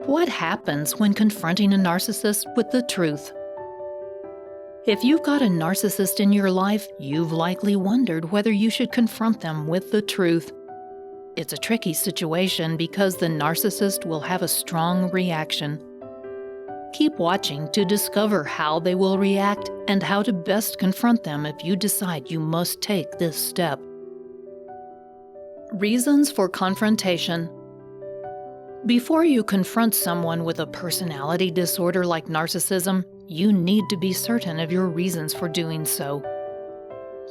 What happens when confronting a narcissist with the truth? If you've got a narcissist in your life, you've likely wondered whether you should confront them with the truth. It's a tricky situation because the narcissist will have a strong reaction. Keep watching to discover how they will react and how to best confront them if you decide you must take this step. Reasons for confrontation. Before you confront someone with a personality disorder like narcissism, you need to be certain of your reasons for doing so.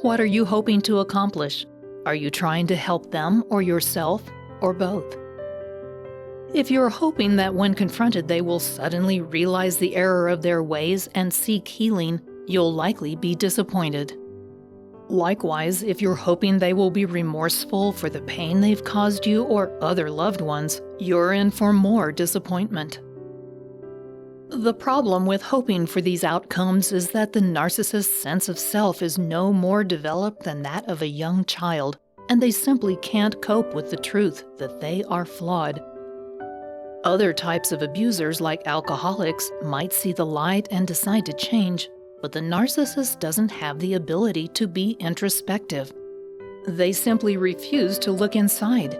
What are you hoping to accomplish? Are you trying to help them or yourself, or both? If you're hoping that when confronted they will suddenly realize the error of their ways and seek healing, you'll likely be disappointed. Likewise, if you're hoping they will be remorseful for the pain they've caused you or other loved ones, you're in for more disappointment. The problem with hoping for these outcomes is that the narcissist's sense of self is no more developed than that of a young child, and they simply can't cope with the truth that they are flawed. Other types of abusers, like alcoholics, might see the light and decide to change, but the narcissist doesn't have the ability to be introspective. They simply refuse to look inside.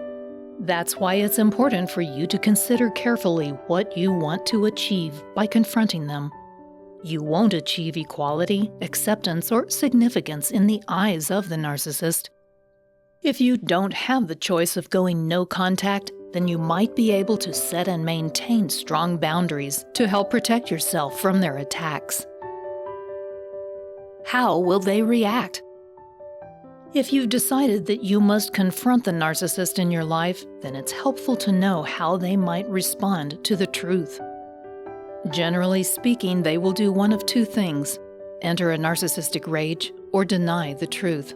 That's why it's important for you to consider carefully what you want to achieve by confronting them. You won't achieve equality, acceptance, or significance in the eyes of the narcissist. If you don't have the choice of going no contact, then you might be able to set and maintain strong boundaries to help protect yourself from their attacks. How will they react? If you've decided that you must confront the narcissist in your life, then it's helpful to know how they might respond to the truth. Generally speaking, they will do one of two things: enter a narcissistic rage or deny the truth.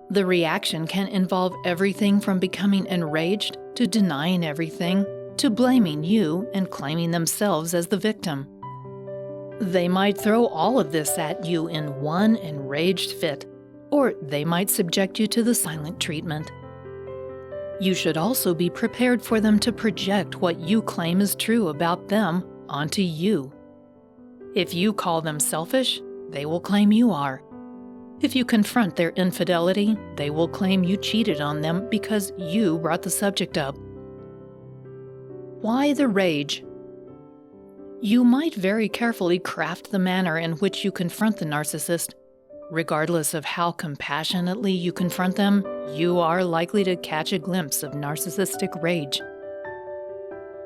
The reaction can involve everything from becoming enraged to denying everything to blaming you and claiming themselves as the victim. They might throw all of this at you in one enraged fit, or they might subject you to the silent treatment. You should also be prepared for them to project what you claim is true about them onto you. If you call them selfish, they will claim you are. If you confront their infidelity, they will claim you cheated on them because you brought the subject up. Why the rage? You might very carefully craft the manner in which you confront the narcissist. Regardless of how compassionately you confront them, you are likely to catch a glimpse of narcissistic rage.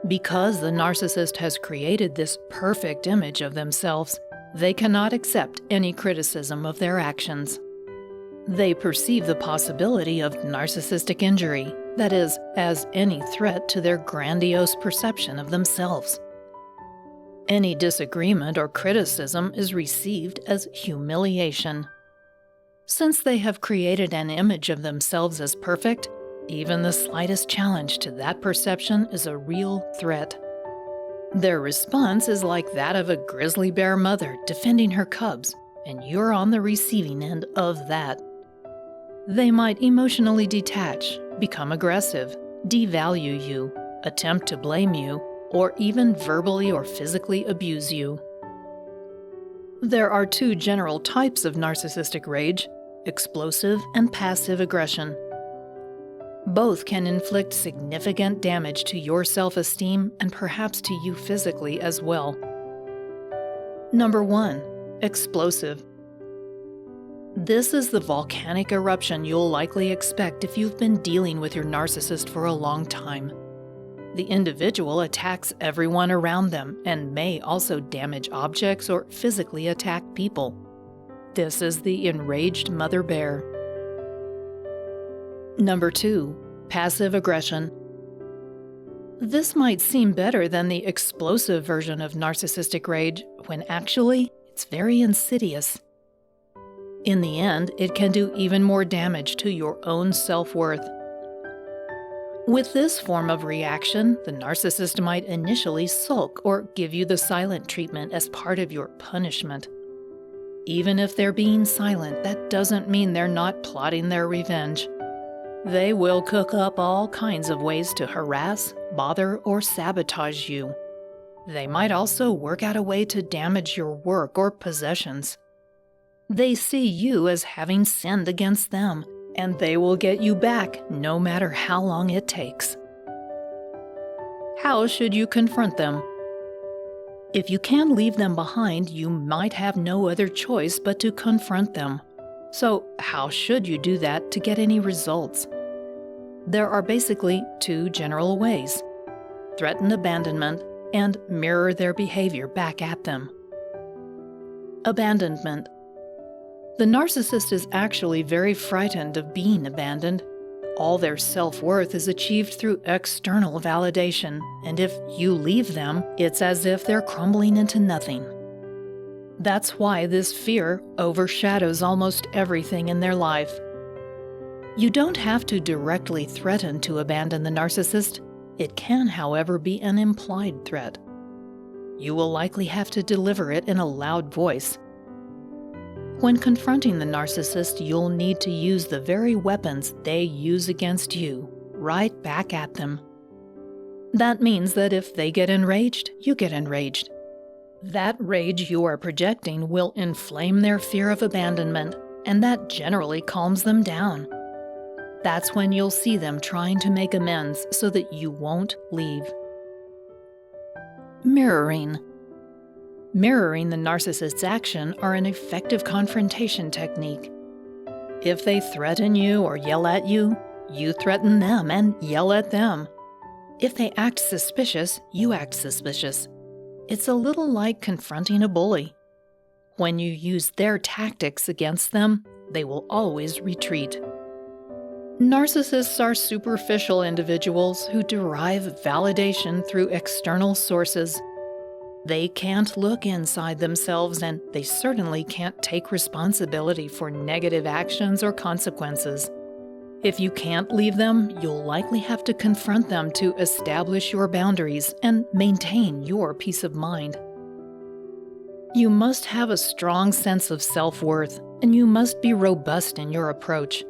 Because the narcissist has created this perfect image of themselves, they cannot accept any criticism of their actions. They perceive the possibility of narcissistic injury, that is, as any threat to their grandiose perception of themselves. Any disagreement or criticism is received as humiliation. Since they have created an image of themselves as perfect, even the slightest challenge to that perception is a real threat. Their response is like that of a grizzly bear mother defending her cubs, and you're on the receiving end of that. They might emotionally detach, become aggressive, devalue you, attempt to blame you, or even verbally or physically abuse you. There are two general types of narcissistic rage: explosive and passive aggression. Both can inflict significant damage to your self-esteem and perhaps to you physically as well. Number 1. Explosive. This is the volcanic eruption you'll likely expect if you've been dealing with your narcissist for a long time. The individual attacks everyone around them and may also damage objects or physically attack people. This is the enraged mother bear. Number 2. Passive aggression. This might seem better than the explosive version of narcissistic rage, when actually it's very insidious. In the end, it can do even more damage to your own self-worth. With this form of reaction, the narcissist might initially sulk or give you the silent treatment as part of your punishment. Even if they're being silent, that doesn't mean they're not plotting their revenge. They will cook up all kinds of ways to harass, bother, or sabotage you. They might also work out a way to damage your work or possessions. They see you as having sinned against them, and they will get you back no matter how long it takes. How should you confront them? If you can leave them behind, you might have no other choice but to confront them. So, how should you do that to get any results? There are basically two general ways: threaten abandonment and mirror their behavior back at them. Abandonment. The narcissist is actually very frightened of being abandoned. All their self-worth is achieved through external validation, and if you leave them, it's as if they're crumbling into nothing. That's why this fear overshadows almost everything in their life. You don't have to directly threaten to abandon the narcissist. It can, however, be an implied threat. You will likely have to deliver it in a loud voice. When confronting the narcissist, you'll need to use the very weapons they use against you, right back at them. That means that if they get enraged, you get enraged. That rage you are projecting will inflame their fear of abandonment, and that generally calms them down. That's when you'll see them trying to make amends so that you won't leave. Mirroring. Mirroring the narcissist's action are an effective confrontation technique. If they threaten you or yell at you, you threaten them and yell at them. If they act suspicious, you act suspicious. It's a little like confronting a bully. When you use their tactics against them, they will always retreat. Narcissists are superficial individuals who derive validation through external sources. They can't look inside themselves, and they certainly can't take responsibility for negative actions or consequences. If you can't leave them, you'll likely have to confront them to establish your boundaries and maintain your peace of mind. You must have a strong sense of self-worth, and you must be robust in your approach.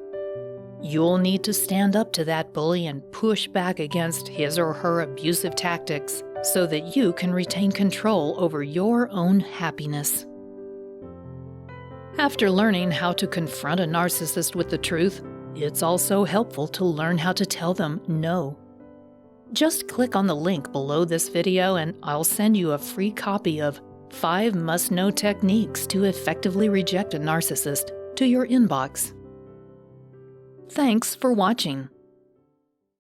You'll need to stand up to that bully and push back against his or her abusive tactics so that you can retain control over your own happiness. After learning how to confront a narcissist with the truth, it's also helpful to learn how to tell them no. Just click on the link below this video and I'll send you a free copy of 5 must-know techniques to effectively reject a narcissist to your inbox. Thanks for watching.